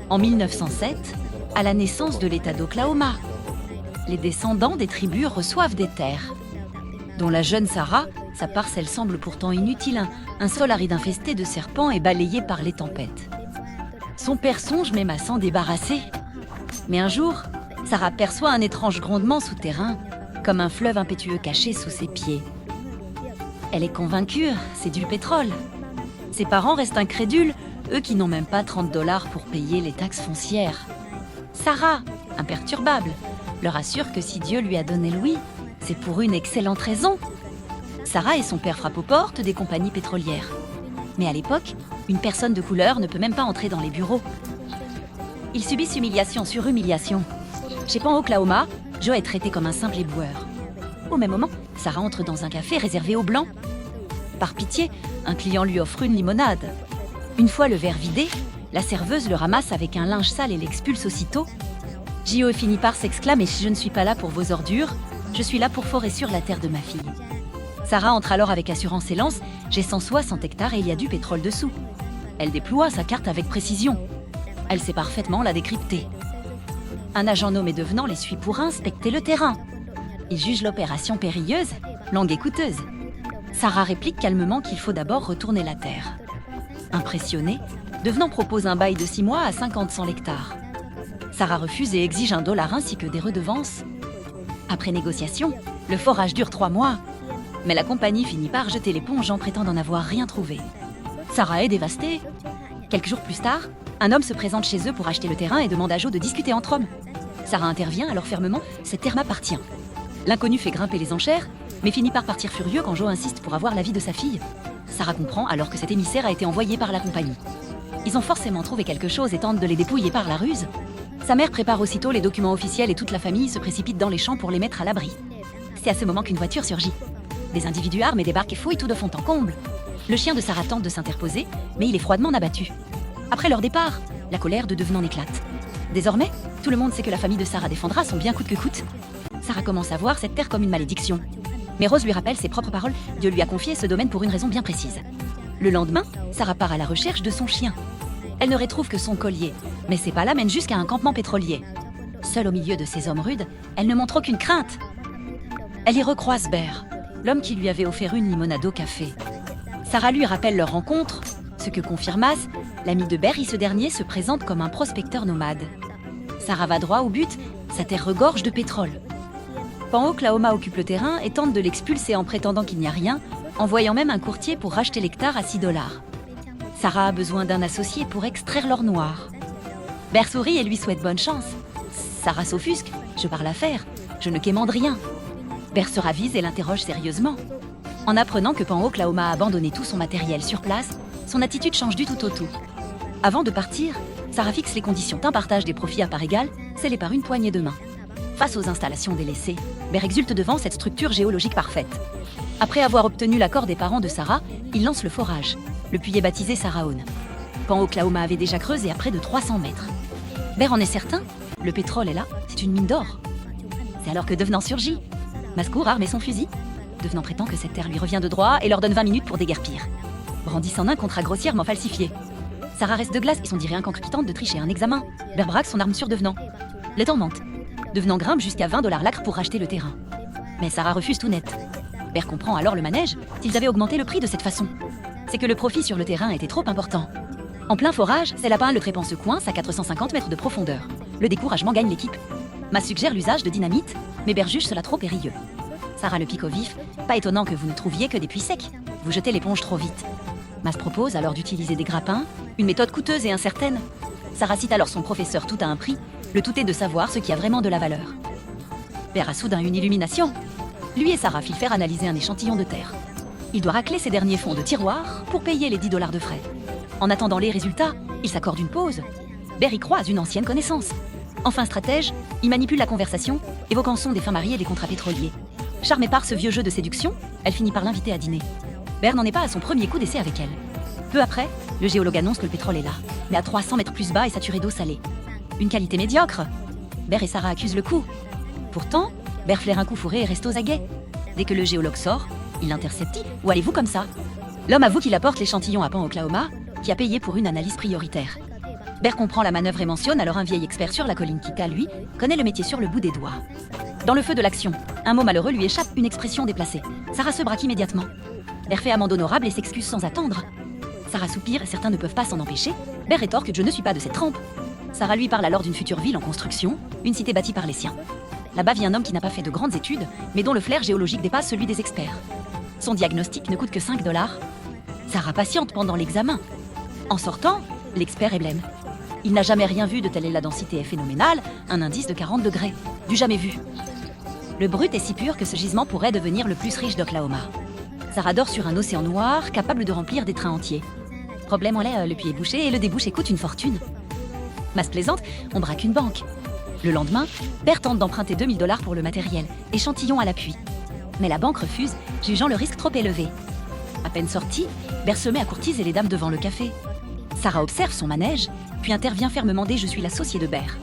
En 1907, à la naissance de l'État d'Oklahoma, les descendants des tribus reçoivent des terres. Dont la jeune Sarah, sa parcelle semble pourtant inutile, un sol aride infesté de serpents et balayé par les tempêtes. Son père songe même à s'en débarrasser. Mais un jour, Sarah perçoit un étrange grondement souterrain, comme un fleuve impétueux caché sous ses pieds. Elle est convaincue, c'est du pétrole. Ses parents restent incrédules, eux qui n'ont même pas 30 $ pour payer les taxes foncières. Sarah, imperturbable, leur assure que si Dieu lui a donné l'ouïe, c'est pour une excellente raison. Sarah et son père frappent aux portes des compagnies pétrolières. Mais à l'époque, une personne de couleur ne peut même pas entrer dans les bureaux. Ils subissent humiliation sur humiliation. Chez Pan Oklahoma, Joe est traité comme un simple éboueur. Au même moment, Sarah entre dans un café réservé aux Blancs. Par pitié, un client lui offre une limonade. Une fois le verre vidé, la serveuse le ramasse avec un linge sale et l'expulse aussitôt. Joe finit par s'exclamer « Je ne suis pas là pour vos ordures, je suis là pour forer sur la terre de ma fille ». Sarah entre alors avec assurance et lance « J'ai 160 hectares et il y a du pétrole dessous ». Elle déploie sa carte avec précision. Elle sait parfaitement la décrypter. Un agent nommé devenant les suit pour inspecter le terrain. Il juge l'opération périlleuse, longue et coûteuse. Sarah réplique calmement qu'il faut d'abord retourner la terre. Impressionné, Devenant propose un bail de 6 mois à 50 l'hectare. Sarah refuse et exige $1 ainsi que des redevances. Après négociation, le forage dure 3 mois. Mais la compagnie finit par jeter l'éponge en prétendant n'avoir rien trouvé. Sarah est dévastée. Quelques jours plus tard, un homme se présente chez eux pour acheter le terrain et demande à Joe de discuter entre hommes. Sarah intervient alors fermement « Cette terre m'appartient ». L'inconnu fait grimper les enchères, mais finit par partir furieux quand Joe insiste pour avoir l'avis de sa fille. Sarah comprend alors que cet émissaire a été envoyé par la compagnie. Ils ont forcément trouvé quelque chose et tentent de les dépouiller par la ruse. Sa mère prépare aussitôt les documents officiels et toute la famille se précipite dans les champs pour les mettre à l'abri. C'est à ce moment qu'une voiture surgit. Des individus armés débarquent et fouillent tout de fond en comble. Le chien de Sarah tente de s'interposer, mais il est froidement abattu. Après leur départ, la colère de devenant éclate. Désormais, tout le monde sait que la famille de Sarah défendra son bien coûte que coûte. Sarah commence à voir cette terre comme une malédiction. Mais Rose lui rappelle ses propres paroles, Dieu lui a confié ce domaine pour une raison bien précise. Le lendemain, Sarah part à la recherche de son chien. Elle ne retrouve que son collier, mais ces pas-là mènent jusqu'à un campement pétrolier. Seule au milieu de ces hommes rudes, elle ne montre aucune crainte. Elle y recroise Bear, l'homme qui lui avait offert une limonade au café. Sarah lui rappelle leur rencontre, ce que confirme Mas, l'ami de Bear, ce dernier se présente comme un prospecteur nomade. Sarah va droit au but, sa terre regorge de pétrole. Pan Oklahoma occupe le terrain et tente de l'expulser en prétendant qu'il n'y a rien, envoyant même un courtier pour racheter l'hectare à $6. Sarah a besoin d'un associé pour extraire l'or noir. Bear sourit et lui souhaite bonne chance. Sarah s'offusque, je parle affaire, je ne quémande rien. Bear se ravise et l'interroge sérieusement. En apprenant que Pan Oklahoma a abandonné tout son matériel sur place, son attitude change du tout au tout. Avant de partir, Sarah fixe les conditions d'un partage des profits à part égale, scellées par une poignée de main. Face aux installations délaissées, Bear exulte devant cette structure géologique parfaite. Après avoir obtenu l'accord des parents de Sarah, il lance le forage. Le puits est baptisé Sarahone. Pan Oklahoma avait déjà creusé à près de 300 mètres. Bear en est certain, le pétrole est là, c'est une mine d'or. C'est alors que Devenant surgit. Mas court, arme et son fusil. Devenant prétend que cette terre lui revient de droit et leur donne 20 minutes pour déguerpir. Brandissant un contrat grossièrement falsifié. Sarah reste de glace et son dit rien qu'en tente de tricher un examen. Bear braque son arme sur Devenant. Le temps monte. Devenant grimpe jusqu'à $20 l'acre pour racheter le terrain. Mais Sarah refuse tout net. Bear comprend alors le manège s'ils avaient augmenté le prix de cette façon. C'est que le profit sur le terrain était trop important. En plein forage, c'est lapin le trépan se coince à 450 mètres de profondeur. Le découragement gagne l'équipe. Mas suggère l'usage de dynamite, mais Bear juge cela trop périlleux. Sarah le pique au vif, pas étonnant que vous ne trouviez que des puits secs. Vous jetez l'éponge trop vite. Mas propose alors d'utiliser des grappins, une méthode coûteuse et incertaine. Sarah cite alors son professeur tout à un prix, le tout est de savoir ce qui a vraiment de la valeur. Bear a soudain une illumination. Lui et Sarah filent faire analyser un échantillon de terre. Il doit racler ses derniers fonds de tiroir pour payer les $10 de frais. En attendant les résultats, il s'accorde une pause. Bear y croise une ancienne connaissance. Enfin stratège, il manipule la conversation, évoquant son des fins mariées et des contrats pétroliers. Charmée par ce vieux jeu de séduction, elle finit par l'inviter à dîner. Bear n'en est pas à son premier coup d'essai avec elle. Peu après, le géologue annonce que le pétrole est là, mais à 300 mètres plus bas et saturé d'eau salée. Une qualité médiocre. Bear et Sarah accusent le coup. Pourtant, Bear flaire un coup fourré et reste aux aguets. Dès que le géologue sort, il l'intercepte. Où allez-vous comme ça? L'homme avoue qu'il apporte l'échantillon à Pan Oklahoma, qui a payé pour une analyse prioritaire. Ber comprend la manœuvre et mentionne alors un vieil expert sur la colline qui, lui, connaît le métier sur le bout des doigts. Dans le feu de l'action, un mot malheureux lui échappe, une expression déplacée. Sarah se braque immédiatement. Ber fait amende honorable et s'excuse sans attendre. Sarah soupire et certains ne peuvent pas s'en empêcher. Ber rétorque que je ne suis pas de cette trempe. Sarah lui parle alors d'une future ville en construction, une cité bâtie par les siens. Là-bas vit un homme qui n'a pas fait de grandes études, mais dont le flair géologique dépasse celui des experts. Son diagnostic ne coûte que 5 $. Sarah patiente pendant l'examen. En sortant, l'expert est blême. Il n'a jamais rien vu de telle est la densité est phénoménale, un indice de 40 degrés. Du jamais vu. Le brut est si pur que ce gisement pourrait devenir le plus riche d'Oklahoma. Sarah dort sur un océan noir, capable de remplir des trains entiers. Problème en lait, le puits est bouché et le débouché coûte une fortune. Masse plaisante, on braque une banque. Le lendemain, Ber tente d'emprunter 2000 $ pour le matériel, échantillon à l'appui. Mais la banque refuse, jugeant le risque trop élevé. À peine sortie, Ber se met à courtiser les dames devant le café. Sarah observe son manège, puis intervient fermement dès « Je suis l'associée de Ber ».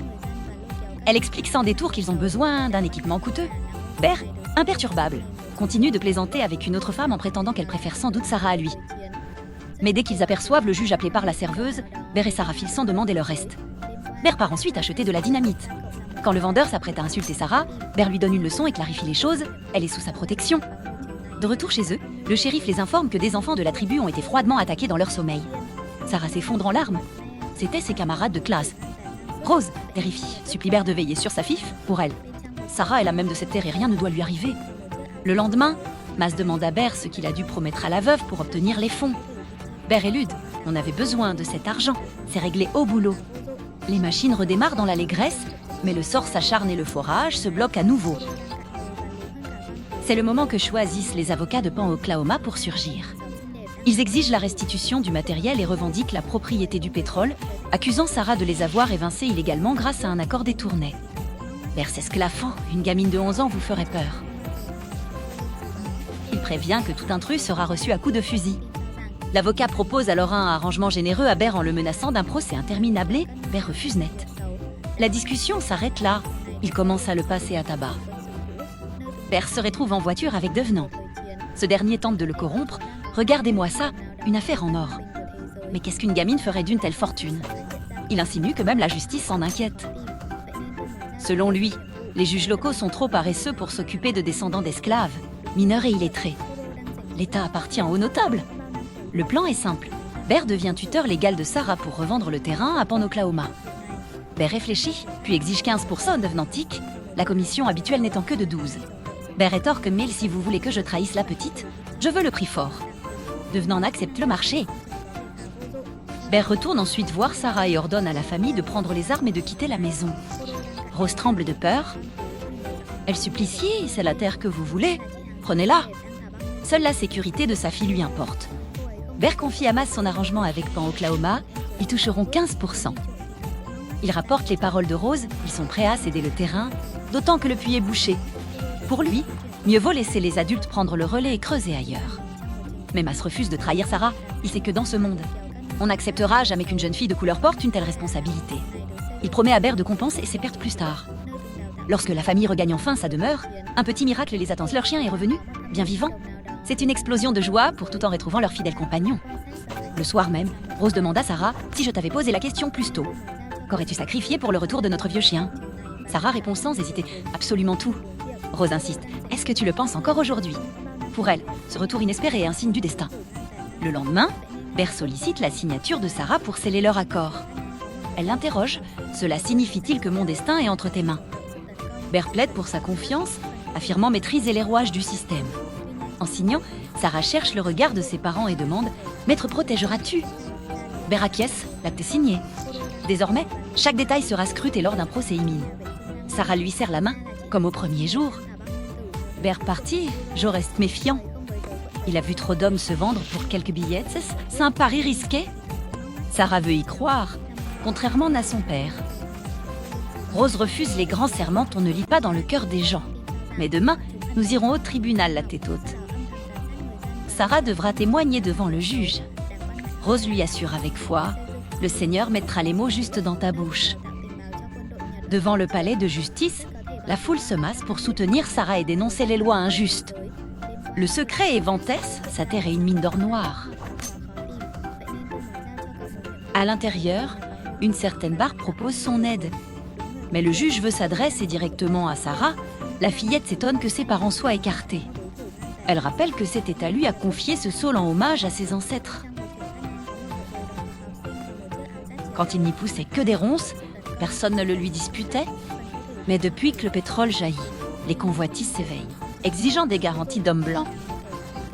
Elle explique sans détour qu'ils ont besoin d'un équipement coûteux. Ber, imperturbable, continue de plaisanter avec une autre femme en prétendant qu'elle préfère sans doute Sarah à lui. Mais dès qu'ils aperçoivent le juge appelé par la serveuse, Ber et Sarah filent sans demander leur reste. Ber part ensuite acheter de la dynamite. Quand le vendeur s'apprête à insulter Sarah, Ber lui donne une leçon et clarifie les choses, elle est sous sa protection. De retour chez eux, le shérif les informe que des enfants de la tribu ont été froidement attaqués dans leur sommeil. Sarah s'effondre en larmes. C'étaient ses camarades de classe. Rose, terrifiée, supplie Ber de veiller sur sa fif pour elle. Sarah est la même de cette terre et rien ne doit lui arriver. Le lendemain, Mas demande à Ber ce qu'il a dû promettre à la veuve pour obtenir les fonds. Ber élude. On avait besoin de cet argent. C'est réglé au boulot. Les machines redémarrent dans l'allégresse, mais le sort s'acharne et le forage se bloque à nouveau. C'est le moment que choisissent les avocats de Pan-Oklahoma pour surgir. Ils exigent la restitution du matériel et revendiquent la propriété du pétrole, accusant Sarah de les avoir évincés illégalement grâce à un accord détourné. Ber s'esclaffant, une gamine de 11 ans vous ferait peur. Il prévient que tout intrus sera reçu à coups de fusil. L'avocat propose alors un arrangement généreux à Ber en le menaçant d'un procès interminable et Ber refuse net. La discussion s'arrête là. Il commence à le passer à tabac. Ber se retrouve en voiture avec Devenant. Ce dernier tente de le corrompre. Regardez-moi ça, une affaire en or. Mais qu'est-ce qu'une gamine ferait d'une telle fortune? Il insinue que même la justice s'en inquiète. Selon lui, les juges locaux sont trop paresseux pour s'occuper de descendants d'esclaves, mineurs et illettrés. L'État appartient aux notables. Le plan est simple. Ber devient tuteur légal de Sarah pour revendre le terrain à Pan-Oklahoma. Ber réfléchit, puis exige 15% d'Evenantic, la commission habituelle n'étant que de 12. Ber rétorque « Mais si vous voulez que je trahisse la petite, je veux le prix fort. » Devenant accepte le marché. Ber retourne ensuite voir Sarah et ordonne à la famille de prendre les armes et de quitter la maison. Rose tremble de peur. Elle supplie « Si, c'est la terre que vous voulez, prenez-la. » Seule la sécurité de sa fille lui importe. Ber confie à Mas son arrangement avec Pan-Oklahoma, ils toucheront 15%. Il rapporte les paroles de Rose, ils sont prêts à céder le terrain, d'autant que le puits est bouché. Pour lui, mieux vaut laisser les adultes prendre le relais et creuser ailleurs. Mais Mas refuse de trahir Sarah, il sait que dans ce monde, on n'acceptera jamais qu'une jeune fille de couleur porte une telle responsabilité. Il promet à Ber de compenser ses pertes plus tard. Lorsque la famille regagne enfin sa demeure, un petit miracle les attend. Leur chien est revenu, bien vivant. C'est une explosion de joie pour tout en retrouvant leur fidèle compagnon. Le soir même, Rose demande à Sarah si je t'avais posé la question plus tôt. Qu'aurais-tu sacrifié pour le retour de notre vieux chien? Sarah répond sans hésiter, absolument tout. Rose insiste, est-ce que tu le penses encore aujourd'hui? Pour elle, ce retour inespéré est un signe du destin. Le lendemain, Ber sollicite la signature de Sarah pour sceller leur accord. Elle l'interroge, cela signifie-t-il que mon destin est entre tes mains? Ber plaide pour sa confiance, affirmant maîtriser les rouages du système. En signant, Sarah cherche le regard de ses parents et demande « Maître, protégeras-tu » Ber acquiesce, l'acte est signé. Désormais, chaque détail sera scruté lors d'un procès imminent. Sarah lui serre la main, comme au premier jour. Ber parti, je reste méfiant. Il a vu trop d'hommes se vendre pour quelques billets, c'est un pari risqué. Sarah veut y croire, contrairement à son père. Rose refuse les grands serments, on ne lit pas dans le cœur des gens. Mais demain, nous irons au tribunal la tête haute. Sarah devra témoigner devant le juge. Rose lui assure avec foi, le Seigneur mettra les mots justes dans ta bouche. Devant le palais de justice, la foule se masse pour soutenir Sarah et dénoncer les lois injustes. Le secret est Ventès, sa terre est une mine d'or noir. À l'intérieur, une certaine Barb propose son aide. Mais le juge veut s'adresser directement à Sarah. La fillette s'étonne que ses parents soient écartés. Elle rappelle que c'était à lui à confier ce saule en hommage à ses ancêtres. Quand il n'y poussait que des ronces, personne ne le lui disputait. Mais depuis que le pétrole jaillit, les convoitises s'éveillent, exigeant des garanties d'hommes blancs.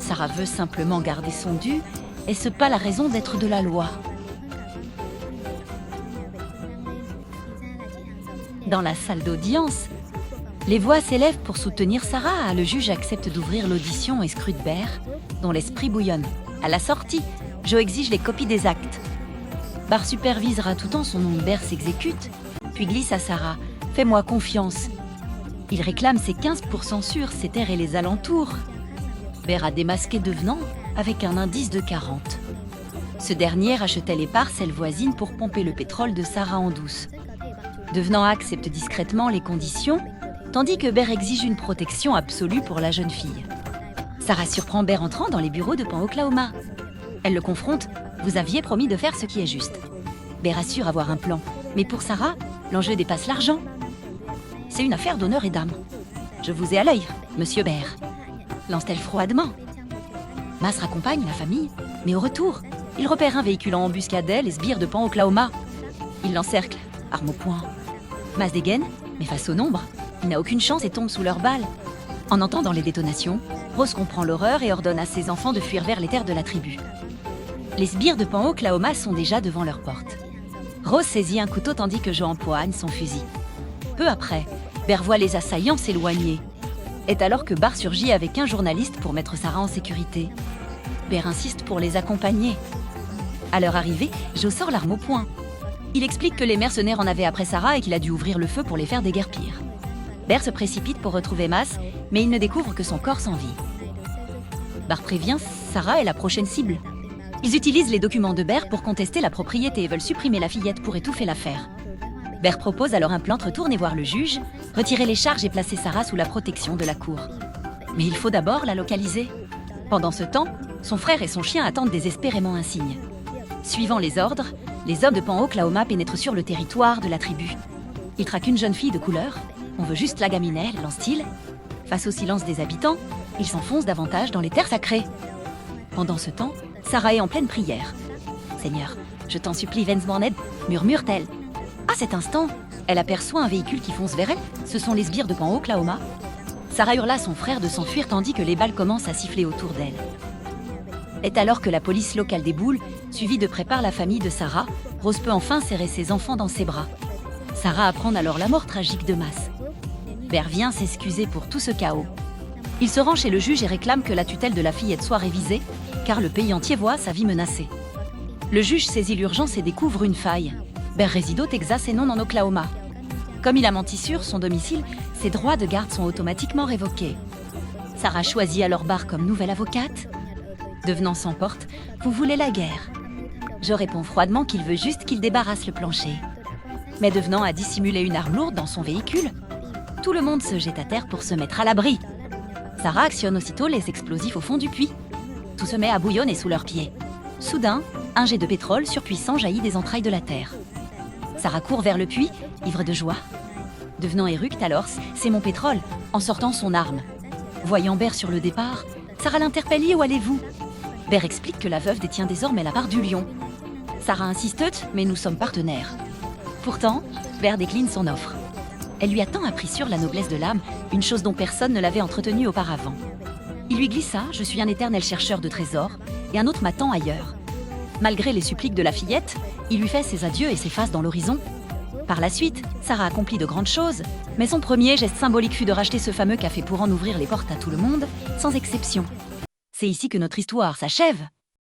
Sarah veut simplement garder son dû, et ce pas la raison d'être de la loi. Dans la salle d'audience, les voix s'élèvent pour soutenir Sarah. Le juge accepte d'ouvrir l'audition et scrute Bear, dont l'esprit bouillonne. À la sortie, Joe exige les copies des actes. Barr supervisera tout en son nom. Bear s'exécute, puis glisse à Sarah « Fais-moi confiance ». Il réclame ses 15% sur ses terres et les alentours. Bear a démasqué Devenant avec un indice de 40. Ce dernier achetait les parcelles voisines pour pomper le pétrole de Sarah en douce. Devenant accepte discrètement les conditions, tandis que Bear exige une protection absolue pour la jeune fille. Sarah surprend Bear entrant dans les bureaux de Pan Oklahoma. Elle le confronte « Vous aviez promis de faire ce qui est juste ». Bear assure avoir un plan, mais pour Sarah, l'enjeu dépasse l'argent. C'est une affaire d'honneur et d'âme. « Je vous ai à l'œil, monsieur Bear », lance-t-elle froidement. Mas raccompagne la famille, mais au retour, il repère un véhicule en embuscade les sbires de Pan Oklahoma. Il l'encercle, arme au poing. Mas dégaine, mais face au nombre, il n'a aucune chance et tombe sous leurs balles. En entendant les détonations, Rose comprend l'horreur et ordonne à ses enfants de fuir vers les terres de la tribu. Les sbires de Pan Oklahoma sont déjà devant leur porte. Rose saisit un couteau tandis que Joe empoigne son fusil. Peu après, Bear voit les assaillants s'éloigner. Est alors que Barr surgit avec un journaliste pour mettre Sarah en sécurité. Bear insiste pour les accompagner. À leur arrivée, Joe sort l'arme au poing. Il explique que les mercenaires en avaient après Sarah et qu'il a dû ouvrir le feu pour les faire déguerpir. Bear se précipite pour retrouver Mas, mais il ne découvre que son corps sans vie. Barr prévient, Sarah est la prochaine cible. Ils utilisent les documents de Bear pour contester la propriété et veulent supprimer la fillette pour étouffer l'affaire. Bear propose alors un plan de retourner voir le juge, retirer les charges et placer Sarah sous la protection de la cour. Mais il faut d'abord la localiser. Pendant ce temps, son frère et son chien attendent désespérément un signe. Suivant les ordres, les hommes de Pan Oklahoma pénètrent sur le territoire de la tribu. Ils traquent une jeune fille de couleur. On veut juste la gaminer, lance-t-il. Face au silence des habitants, ils s'enfoncent davantage dans les terres sacrées. Pendant ce temps, Sarah est en pleine prière. « Seigneur, je t'en supplie, Vance Morned », murmure-t-elle. À cet instant, elle aperçoit un véhicule qui fonce vers elle. Ce sont les sbires de Pan Oklahoma. Sarah hurle à son frère de s'enfuir tandis que les balles commencent à siffler autour d'elle. Est alors que la police locale déboule, suivie de près par la famille de Sarah. Rose peut enfin serrer ses enfants dans ses bras. Sarah apprend alors la mort tragique de Mas. Bear vient s'excuser pour tout ce chaos. Il se rend chez le juge et réclame que la tutelle de la fillette soit révisée, car le pays entier voit sa vie menacée. Le juge saisit l'urgence et découvre une faille. Bear réside au Texas et non en Oklahoma. Comme il a menti sur son domicile, ses droits de garde sont automatiquement révoqués. Sarah choisit alors Barr comme nouvelle avocate. Devenant s'emporte, vous voulez la guerre. Je réponds froidement qu'il veut juste qu'il débarrasse le plancher. Mais Devenant a dissimulé une arme lourde dans son véhicule. Tout le monde se jette à terre pour se mettre à l'abri. Sarah actionne aussitôt les explosifs au fond du puits. Tout se met à bouillonner sous leurs pieds. Soudain, un jet de pétrole surpuissant jaillit des entrailles de la terre. Sarah court vers le puits, ivre de joie. Devenant éructe alors, c'est mon pétrole, en sortant son arme. Voyant Bear sur le départ, Sarah l'interpelle, où allez-vous? Bear explique que la veuve détient désormais la part du lion. Sarah insiste, mais nous sommes partenaires. Pourtant, Bear décline son offre. Elle lui a tant appris sur la noblesse de l'âme, une chose dont personne ne l'avait entretenue auparavant. Il lui glissa, je suis un éternel chercheur de trésors, et un autre m'attend ailleurs. Malgré les suppliques de la fillette, il lui fait ses adieux et s'efface dans l'horizon. Par la suite, Sarah accomplit de grandes choses, mais son premier geste symbolique fut de racheter ce fameux café pour en ouvrir les portes à tout le monde, sans exception. C'est ici que notre histoire s'achève.